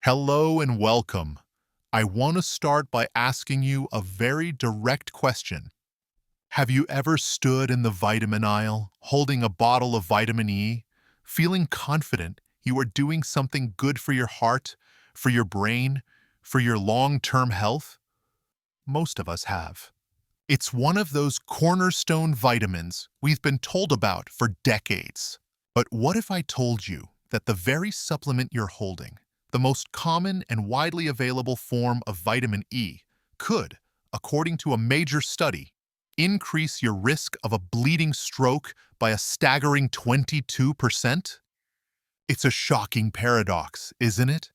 Hello and welcome. I want to start by asking you a very direct question. Have you ever stood in the vitamin aisle, holding a bottle of vitamin E, feeling confident you are doing something good for your heart, for your brain, for your long-term health? Most of us have. It's one of those cornerstone vitamins we've been told about for decades. But what if I told you that the very supplement you're holding, the most common and widely available form of vitamin E, could, according to a major study, increase your risk of a bleeding stroke by a staggering 22%? It's a shocking paradox, isn't it?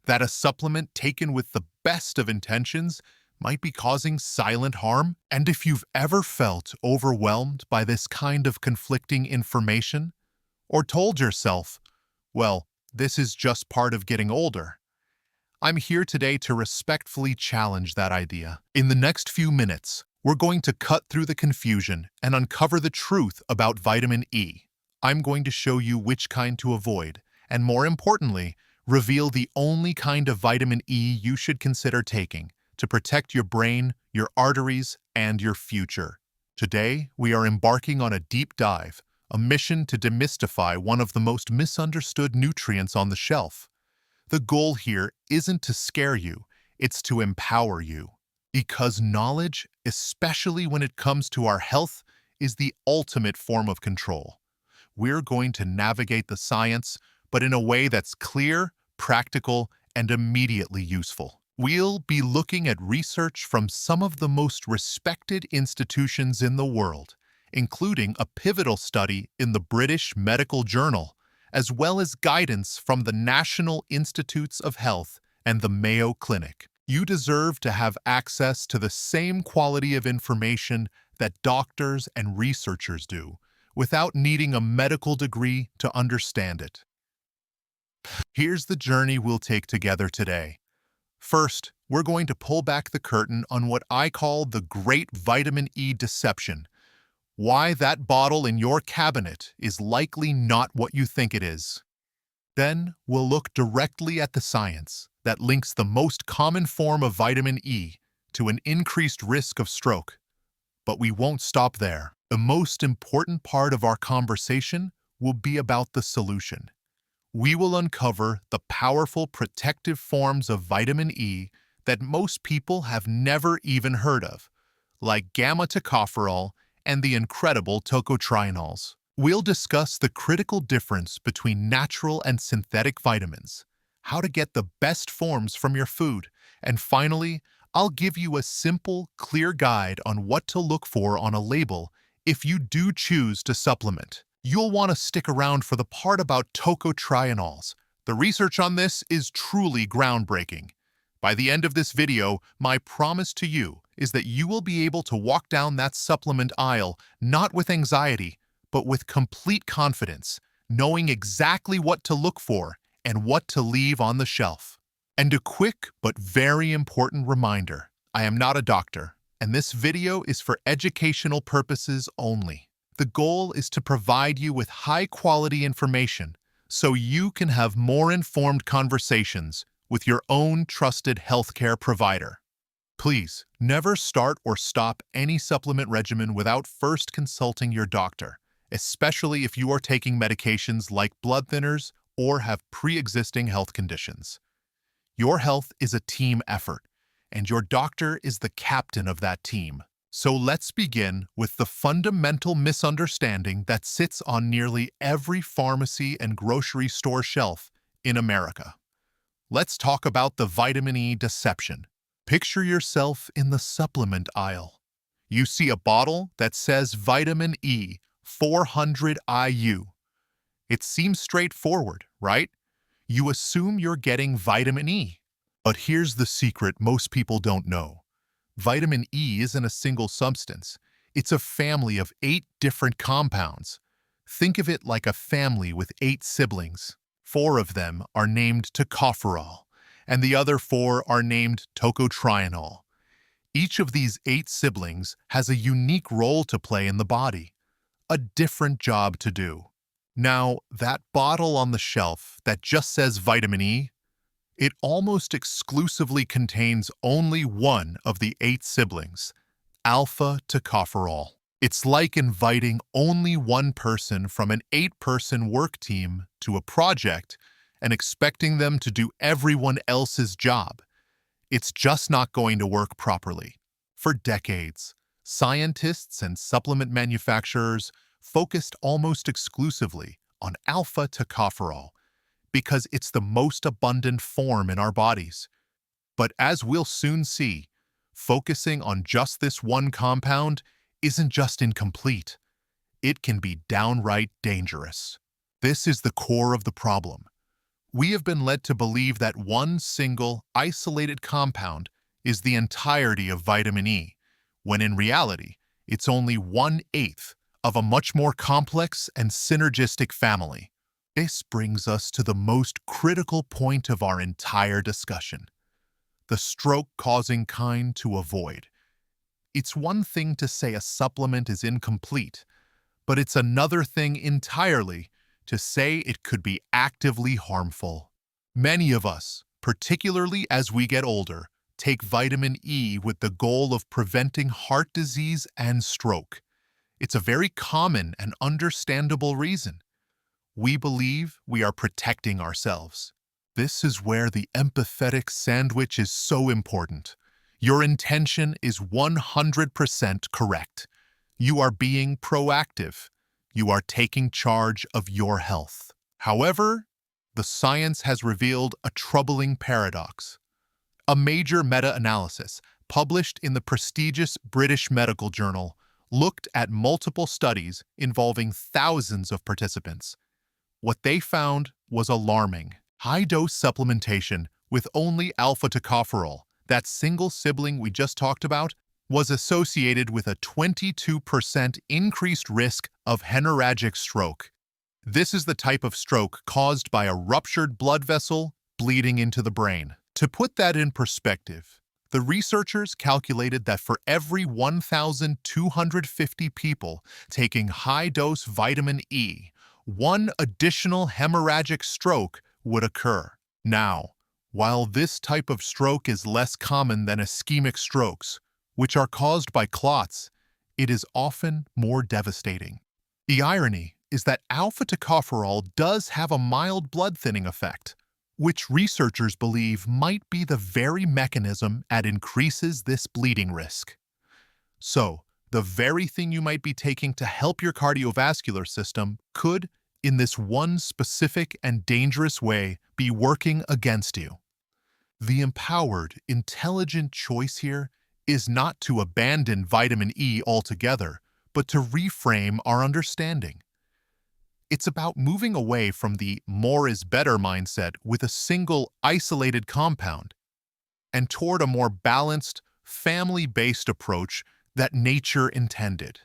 That a supplement taken with the best of intentions might be causing silent harm? And if you've ever felt overwhelmed by this kind of conflicting information, or told yourself, well, this is just part of getting older, I'm here today to respectfully challenge that idea. In the next few minutes, we're going to cut through the confusion and uncover the truth about vitamin E. I'm going to show you which kind to avoid, and more importantly, reveal the only kind of vitamin E you should consider taking to protect your brain, your arteries, and your future. Today, we are embarking on a deep dive, a mission to demystify one of the most misunderstood nutrients on the shelf. The goal here isn't to scare you, it's to empower you. Because knowledge, especially when it comes to our health, is the ultimate form of control. We're going to navigate the science, but in a way that's clear, practical, and immediately useful. We'll be looking at research from some of the most respected institutions in the world, including a pivotal study in the British Medical Journal, as well as guidance from the National Institutes of Health and the Mayo Clinic. You deserve to have access to the same quality of information that doctors and researchers do, without needing a medical degree to understand it. Here's the journey we'll take together today. First, we're going to pull back the curtain on what I call the Great Vitamin E Deception. Why that bottle in your cabinet is likely not what you think it is. Then, we'll look directly at the science that links the most common form of vitamin E to an increased risk of stroke. But we won't stop there. The most important part of our conversation will be about the solution. We will uncover the powerful protective forms of vitamin E that most people have never even heard of, like gamma-tocopherol and the incredible tocotrienols. We'll discuss the critical difference between natural and synthetic vitamins, how to get the best forms from your food, and finally, I'll give you a simple, clear guide on what to look for on a label if you do choose to supplement. You'll want to stick around for the part about tocotrienols. The research on this is truly groundbreaking. By the end of this video, my promise to you is that you will be able to walk down that supplement aisle not with anxiety, but with complete confidence, knowing exactly what to look for and what to leave on the shelf. And a quick but very important reminder, I am not a doctor, and this video is for educational purposes only. The goal is to provide you with high-quality information so you can have more informed conversations with your own trusted healthcare provider. Please, never start or stop any supplement regimen without first consulting your doctor, especially if you are taking medications like blood thinners or have pre-existing health conditions. Your health is a team effort, and your doctor is the captain of that team. So let's begin with the fundamental misunderstanding that sits on nearly every pharmacy and grocery store shelf in America. Let's talk about the vitamin E deception. Picture yourself in the supplement aisle. You see a bottle that says vitamin E 400 IU. It seems straightforward, right? You assume you're getting vitamin E. But here's the secret most people don't know. Vitamin E isn't a single substance. It's a family of 8 different compounds. Think of it like a family with 8 siblings. 4 of them are named tocopherol, and the other 4 are named tocotrienol. Each of these 8 siblings has a unique role to play in the body, a different job to do. Now, that bottle on the shelf that just says vitamin E, It almost exclusively contains only one of the 8 siblings, alpha-tocopherol. It's like inviting only one person from an 8-person work team to a project and expecting them to do everyone else's job. It's just not going to work properly. For decades, scientists and supplement manufacturers focused almost exclusively on alpha-tocopherol because it's the most abundant form in our bodies. But as we'll soon see, focusing on just this one compound isn't just incomplete. It can be downright dangerous. This is the core of the problem. We have been led to believe that one single, isolated compound is the entirety of vitamin E, when in reality, it's only 1/8 of a much more complex and synergistic family. This brings us to the most critical point of our entire discussion: the stroke-causing kind to avoid. It's one thing to say a supplement is incomplete, but it's another thing entirely to say it could be actively harmful. Many of us, particularly as we get older, take vitamin E with the goal of preventing heart disease and stroke. It's a very common and understandable reason. We believe we are protecting ourselves. This is where the empathetic sandwich is so important. Your intention is 100% correct. You are being proactive. You are taking charge of your health. However, the science has revealed a troubling paradox. A major meta-analysis, published in the prestigious British Medical Journal, looked at multiple studies involving thousands of participants. What they found was alarming. High-dose supplementation with only alpha-tocopherol, that single sibling we just talked about, was associated with a 22% increased risk of hemorrhagic stroke. This is the type of stroke caused by a ruptured blood vessel bleeding into the brain. To put that in perspective, the researchers calculated that for every 1,250 people taking high-dose vitamin E, one additional hemorrhagic stroke would occur. Now, while this type of stroke is less common than ischemic strokes, which are caused by clots, it is often more devastating. The irony is that alpha-tocopherol does have a mild blood-thinning effect, which researchers believe might be the very mechanism that increases this bleeding risk. So, the very thing you might be taking to help your cardiovascular system could, in this one specific and dangerous way, be working against you. The empowered, intelligent choice here is not to abandon vitamin E altogether, but to reframe our understanding. It's about moving away from the more is better mindset with a single, isolated compound and toward a more balanced, family-based approach that nature intended.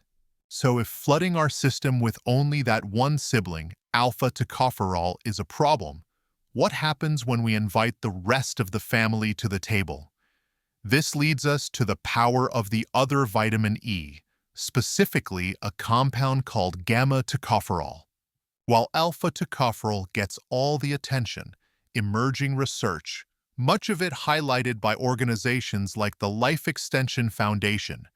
So if flooding our system with only that one sibling, alpha-tocopherol, is a problem, what happens when we invite the rest of the family to the table? This leads us to the power of the other vitamin E, specifically a compound called gamma-tocopherol. While alpha-tocopherol gets all the attention, emerging research, much of it highlighted by organizations like the Life Extension Foundation,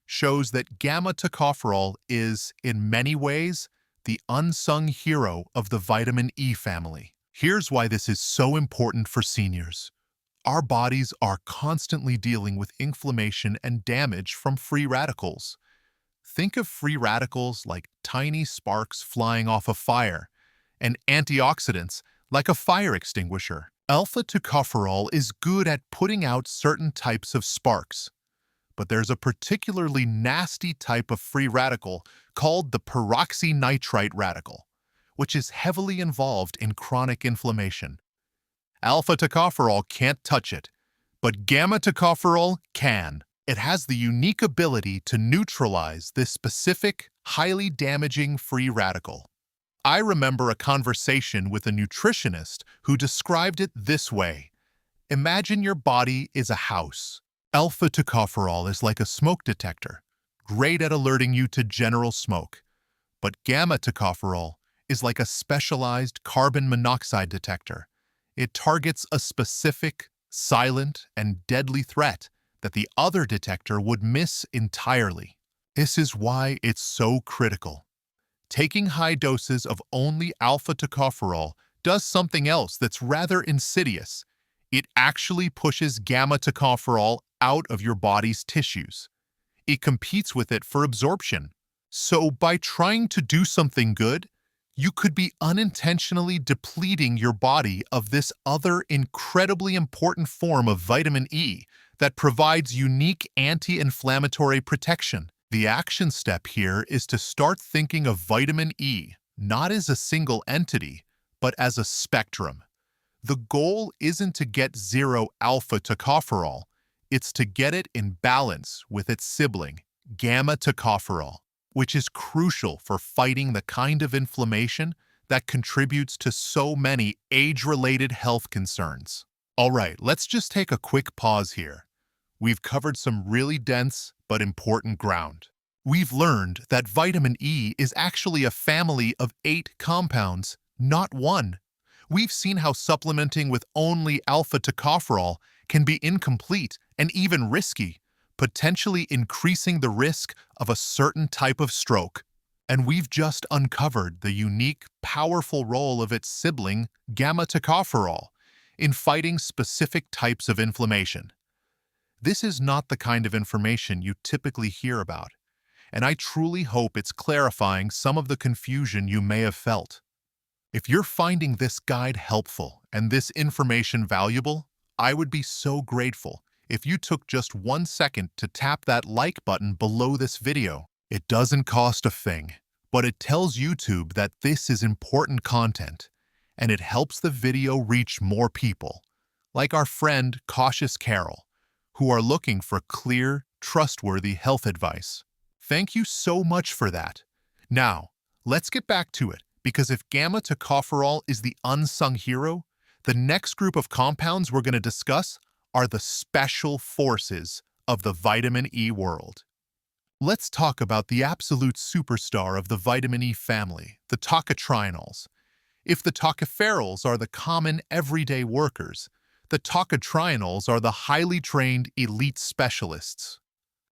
shows that gamma-tocopherol is, in many ways, the unsung hero of the vitamin E family. Here's why this is so important for seniors. Our bodies are constantly dealing with inflammation and damage from free radicals. Think of free radicals like tiny sparks flying off a fire, and antioxidants like a fire extinguisher. Alpha-tocopherol is good at putting out certain types of sparks, but there's a particularly nasty type of free radical called the peroxynitrite radical, which is heavily involved in chronic inflammation. Alpha-tocopherol can't touch it, but gamma-tocopherol can. It has the unique ability to neutralize this specific, highly damaging free radical. I remember a conversation with a nutritionist who described it this way. Imagine your body is a house. Alpha-tocopherol is like a smoke detector, great at alerting you to general smoke. But gamma-tocopherol is like a specialized carbon monoxide detector. It targets a specific, silent, and deadly threat that the other detector would miss entirely. This is why it's so critical. Taking high doses of only alpha-tocopherol does something else that's rather insidious. It actually pushes gamma-tocopherol out of your body's tissues. It competes with it for absorption. So by trying to do something good, you could be unintentionally depleting your body of this other incredibly important form of vitamin E that provides unique anti-inflammatory protection. The action step here is to start thinking of vitamin E not as a single entity, but as a spectrum. The goal isn't to get zero alpha-tocopherol, it's to get it in balance with its sibling, gamma-tocopherol, which is crucial for fighting the kind of inflammation that contributes to so many age-related health concerns. All right, let's just take a quick pause here. We've covered some really dense but important ground. We've learned that vitamin E is actually a family of 8 compounds, not one. We've seen how supplementing with only alpha-tocopherol can be incomplete and even risky, potentially increasing the risk of a certain type of stroke. And we've just uncovered the unique, powerful role of its sibling, gamma-tocopherol, in fighting specific types of inflammation. This is not the kind of information you typically hear about, and I truly hope it's clarifying some of the confusion you may have felt. If you're finding this guide helpful and this information valuable, I would be so grateful if you took just 1 second to tap that like button below this video. It doesn't cost a thing, but it tells YouTube that this is important content, and it helps the video reach more people, like our friend Cautious Carol, who are looking for clear, trustworthy health advice. Thank you so much for that. Now, let's get back to it, because if gamma-tocopherol is the unsung hero, the next group of compounds we're going to discuss are the special forces of the vitamin E world. Let's talk about the absolute superstar of the vitamin E family, the tocotrienols. If the tocopherols are the common everyday workers, the tocotrienols are the highly trained elite specialists.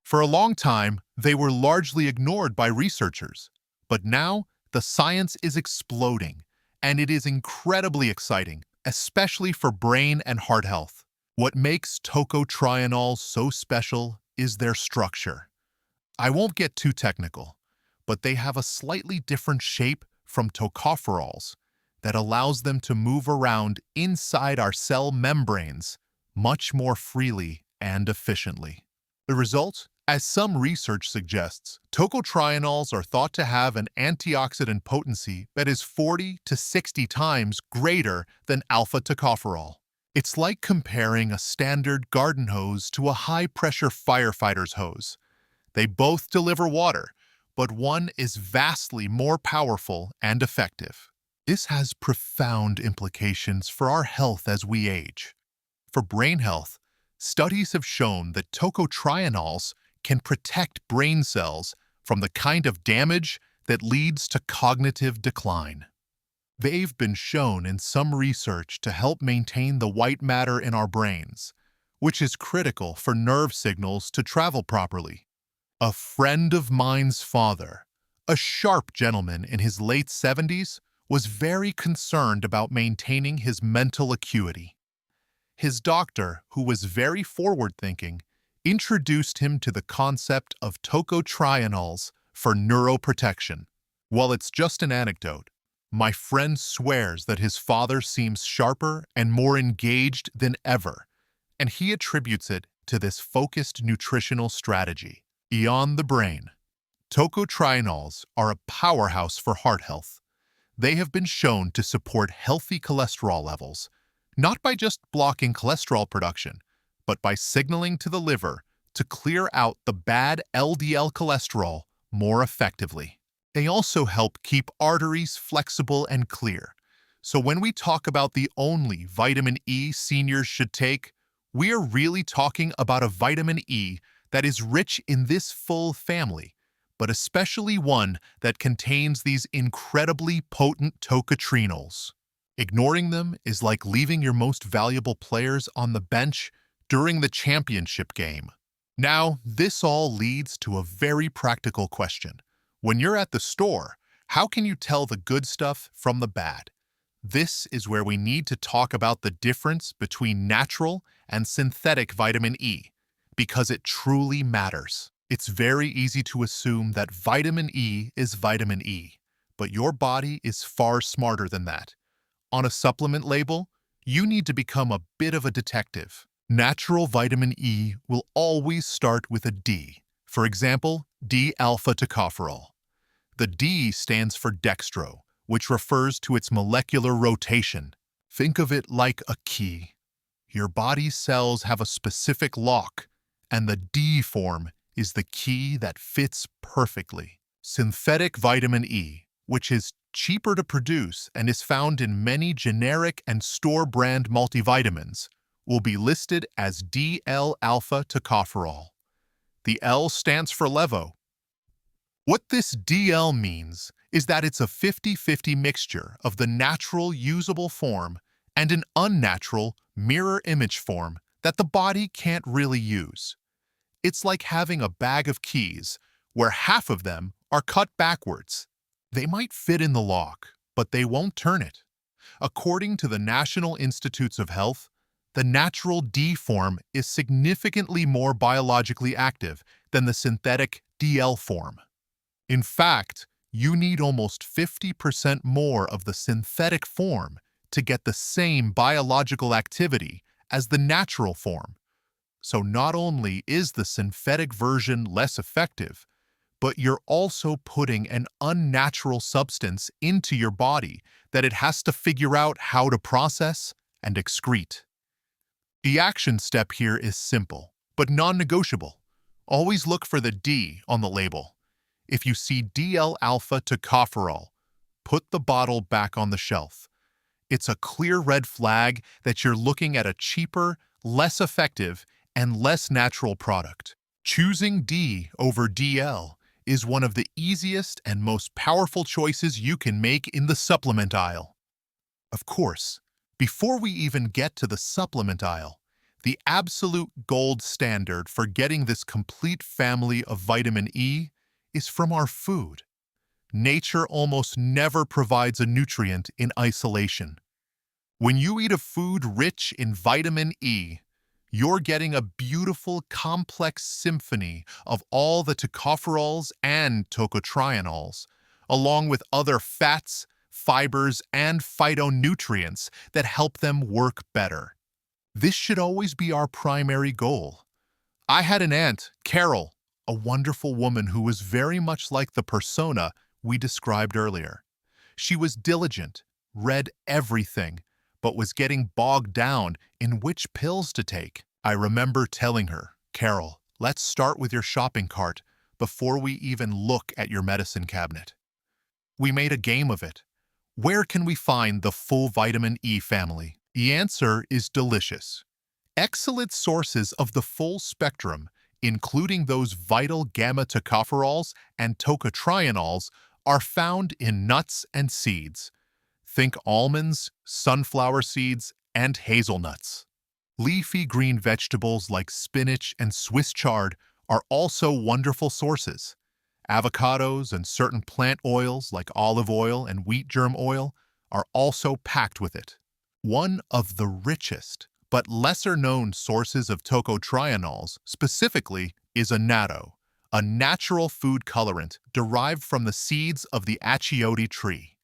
For a long time, they were largely ignored by researchers, but now the science is exploding, and it is incredibly exciting, especially for brain and heart health. What makes tocotrienols so special is their structure. I won't get too technical, but they have a slightly different shape from tocopherols that allows them to move around inside our cell membranes much more freely and efficiently. The result? As some research suggests, tocotrienols are thought to have an antioxidant potency that is 40 to 60 times greater than alpha-tocopherol. It's like comparing a standard garden hose to a high-pressure firefighter's hose. They both deliver water, but one is vastly more powerful and effective. This has profound implications for our health as we age. For brain health, studies have shown that tocotrienols can protect brain cells from the kind of damage that leads to cognitive decline. They've been shown in some research to help maintain the white matter in our brains, which is critical for nerve signals to travel properly. A friend of mine's father, a sharp gentleman in his late 70s, was very concerned about maintaining his mental acuity. His doctor, who was very forward-thinking, introduced him to the concept of tocotrienols for neuroprotection. While it's just an anecdote, my friend swears that his father seems sharper and more engaged than ever, and he attributes it to this focused nutritional strategy. Beyond the brain, tocotrienols are a powerhouse for heart health. They have been shown to support healthy cholesterol levels, not by just blocking cholesterol production, but by signaling to the liver to clear out the bad LDL cholesterol more effectively. They also help keep arteries flexible and clear. So when we talk about the only vitamin E seniors should take, we are really talking about a vitamin E that is rich in this full family, but especially one that contains these incredibly potent tocotrienols. Ignoring them is like leaving your most valuable players on the bench during the championship game. Now, this all leads to a very practical question. When you're at the store, how can you tell the good stuff from the bad? This is where we need to talk about the difference between natural and synthetic vitamin E, because it truly matters. It's very easy to assume that vitamin E is vitamin E, but your body is far smarter than that. On a supplement label, you need to become a bit of a detective. Natural vitamin E will always start with a D. For example, dl-alpha-tocopherol. The D stands for dextro, which refers to its molecular rotation. Think of it like a key. Your body's cells have a specific lock, and the D form is the key that fits perfectly. Synthetic vitamin E, which is cheaper to produce and is found in many generic and store-brand multivitamins, will be listed as dl-alpha-tocopherol. The L stands for levo. What this DL means is that it's a 50-50 mixture of the natural usable form and an unnatural mirror image form that the body can't really use. It's like having a bag of keys where half of them are cut backwards. They might fit in the lock, but they won't turn it. According to the National Institutes of Health, the natural D form is significantly more biologically active than the synthetic DL form. In fact, you need almost 50% more of the synthetic form to get the same biological activity as the natural form. So not only is the synthetic version less effective, but you're also putting an unnatural substance into your body that it has to figure out how to process and excrete. The action step here is simple, but non-negotiable. Always look for the D on the label. If you see dl-alpha-tocopherol, put the bottle back on the shelf. It's a clear red flag that you're looking at a cheaper, less effective, and less natural product. Choosing D over DL is one of the easiest and most powerful choices you can make in the supplement aisle. Of course, before we even get to the supplement aisle, the absolute gold standard for getting this complete family of vitamin E is from our food. Nature almost never provides a nutrient in isolation. When you eat a food rich in vitamin E, you're getting a beautiful, complex symphony of all the tocopherols and tocotrienols, along with other fats, fibers, and phytonutrients that help them work better. This should always be our primary goal. I had an aunt, Carol, a wonderful woman who was very much like the persona we described earlier. She was diligent, read everything, but was getting bogged down in which pills to take. I remember telling her, Carol, let's start with your shopping cart before we even look at your medicine cabinet. We made a game of it. Where can we find the full vitamin E family? The answer is delicious. Excellent sources of the full spectrum, including those vital gamma-tocopherols and tocotrienols, are found in nuts and seeds. Think almonds, sunflower seeds, and hazelnuts. Leafy green vegetables like spinach and Swiss chard are also wonderful sources. Avocados and certain plant oils like olive oil and wheat germ oil are also packed with it. One of the richest but lesser-known sources of tocotrienols specifically is annatto, a natural food colorant derived from the seeds of the achiote tree.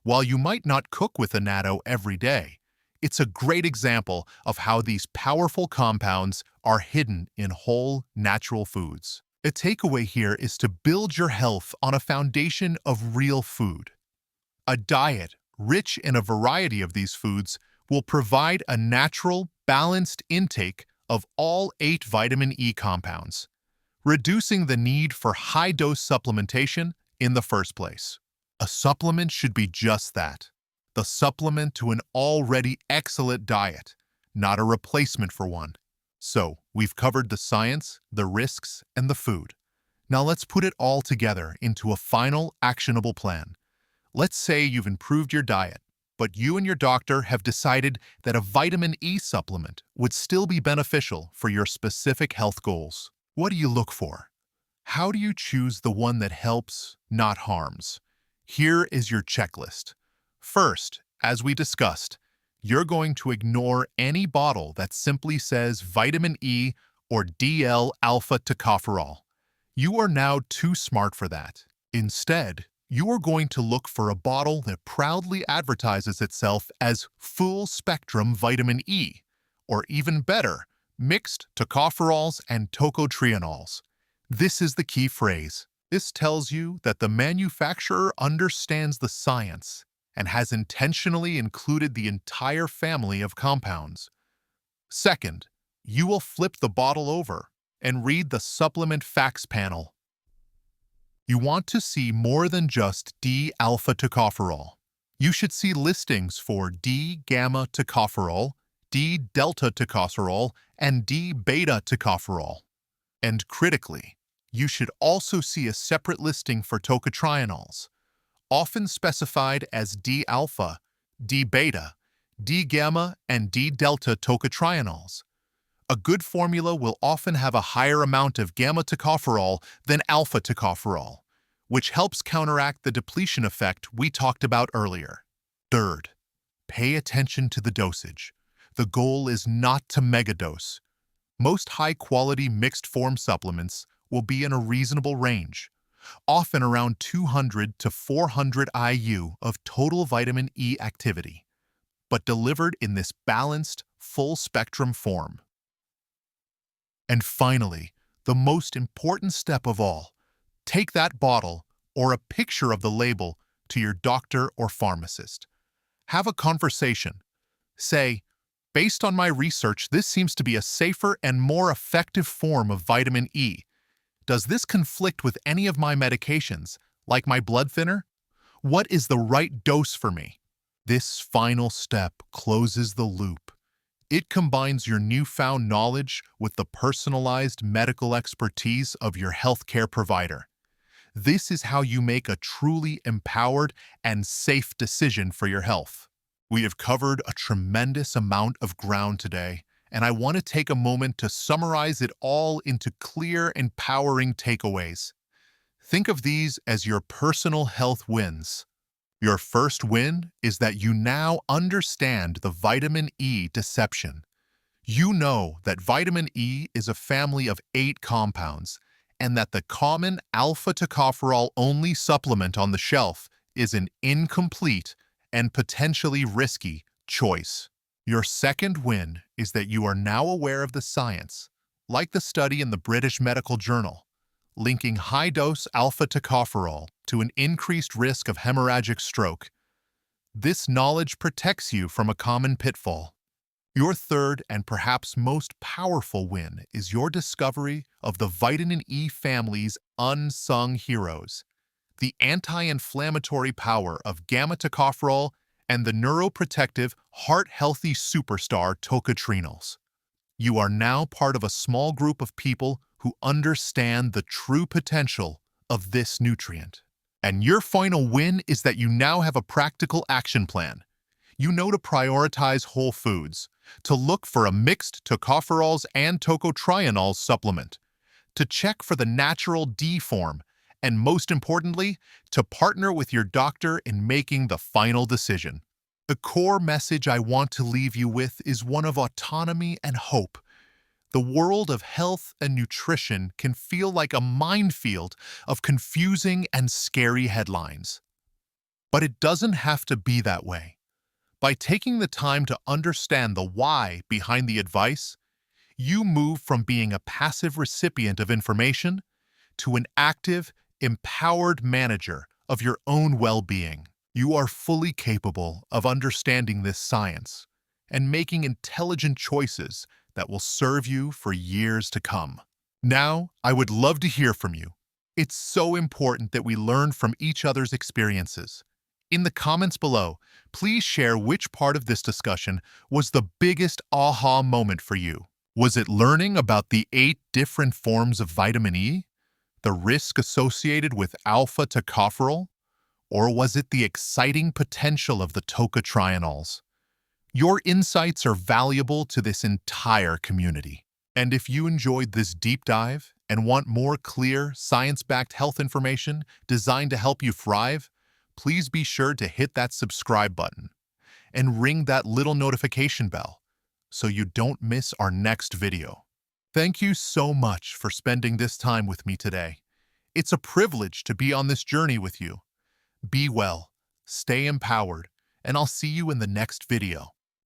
While you might not cook with annatto every day, it's a great example of how these powerful compounds are hidden in whole, natural foods. A takeaway here is to build your health on a foundation of real food. A diet rich in a variety of these foods will provide a natural, balanced intake of all 8 vitamin E compounds, reducing the need for high-dose supplementation in the first place. A supplement should be just that, the supplement to an already excellent diet, not a replacement for one. So, we've covered the science, the risks, and the food. Now let's put it all together into a final, actionable plan. Let's say you've improved your diet, but you and your doctor have decided that a vitamin E supplement would still be beneficial for your specific health goals. What do you look for? How do you choose the one that helps, not harms? Here is your checklist. First, as we discussed, you're going to ignore any bottle that simply says vitamin E or dl-alpha-tocopherol. You are now too smart for that. Instead, you are going to look for a bottle that proudly advertises itself as full-spectrum vitamin E, or even better, mixed tocopherols and tocotrienols. This is the key phrase. This tells you that the manufacturer understands the science and has intentionally included the entire family of compounds. Second, you will flip the bottle over and read the supplement facts panel. You want to see more than just d-alpha-tocopherol. You should see listings for d-gamma-tocopherol, d-delta-tocopherol, and d-beta-tocopherol. And critically, you should also see a separate listing for tocotrienols, often specified as d-alpha, d-beta, d-gamma, and d-delta tocotrienols. A good formula will often have a higher amount of gamma-tocopherol than alpha-tocopherol, which helps counteract the depletion effect we talked about earlier. Third, pay attention to the dosage. The goal is not to megadose. Most high-quality mixed-form supplements will be in a reasonable range, often around 200 to 400 IU of total vitamin E activity, but delivered in this balanced, full-spectrum form. And finally, the most important step of all, take that bottle or a picture of the label to your doctor or pharmacist. Have a conversation. Say, based on my research, this seems to be a safer and more effective form of vitamin E. Does this conflict with any of my medications, like my blood thinner? What is the right dose for me? This final step closes the loop. It combines your newfound knowledge with the personalized medical expertise of your healthcare provider. This is how you make a truly empowered and safe decision for your health. We have covered a tremendous amount of ground today, and I want to take a moment to summarize it all into clear, empowering takeaways. Think of these as your personal health wins. Your first win is that you now understand the vitamin E deception. You know that vitamin E is a family of 8 compounds, and that the common alpha-tocopherol-only supplement on the shelf is an incomplete and potentially risky choice. Your second win is that you are now aware of the science, like the study in the British Medical Journal, linking high-dose alpha-tocopherol to an increased risk of hemorrhagic stroke. This knowledge protects you from a common pitfall. Your third and perhaps most powerful win is your discovery of the vitamin E family's unsung heroes, the anti-inflammatory power of gamma-tocopherol and the neuroprotective, heart-healthy superstar tocotrienols. You are now part of a small group of people who understand the true potential of this nutrient. And your final win is that you now have a practical action plan. You know to prioritize whole foods, to look for a mixed tocopherols and tocotrienols supplement, to check for the natural D form, and most importantly, to partner with your doctor in making the final decision. The core message I want to leave you with is one of autonomy and hope. The world of health and nutrition can feel like a minefield of confusing and scary headlines. But it doesn't have to be that way. By taking the time to understand the why behind the advice, you move from being a passive recipient of information to an active, empowered manager of your own well-being. You are fully capable of understanding this science and making intelligent choices that will serve you for years to come. Now, I would love to hear from you. It's so important that we learn from each other's experiences. In the comments below, please share which part of this discussion was the biggest aha moment for you. Was it learning about the 8 different forms of vitamin E? The risk associated with alpha-tocopherol? Or was it the exciting potential of the tocotrienols? Your insights are valuable to this entire community. And if you enjoyed this deep dive and want more clear, science-backed health information designed to help you thrive, please be sure to hit that subscribe button and ring that little notification bell so you don't miss our next video. Thank you so much for spending this time with me today. It's a privilege to be on this journey with you. Be well, stay empowered, and I'll see you in the next video.